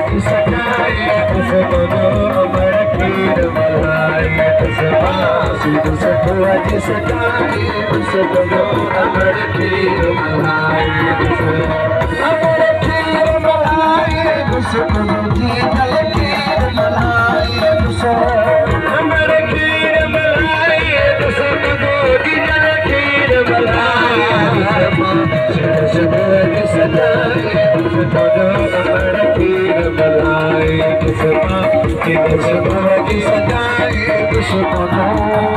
की सजाए उसको जो अमर खीर मलाई सखुआ की सजाए उसको जो अमर खीर मलाई अमर खीर मलाई उसको जी जल खीर मलाई अमर खीर मलाई उसको जी जल खीर मलाई सखुआ की सजाए उसको जो अमर खीर मलाई की सजाए उसको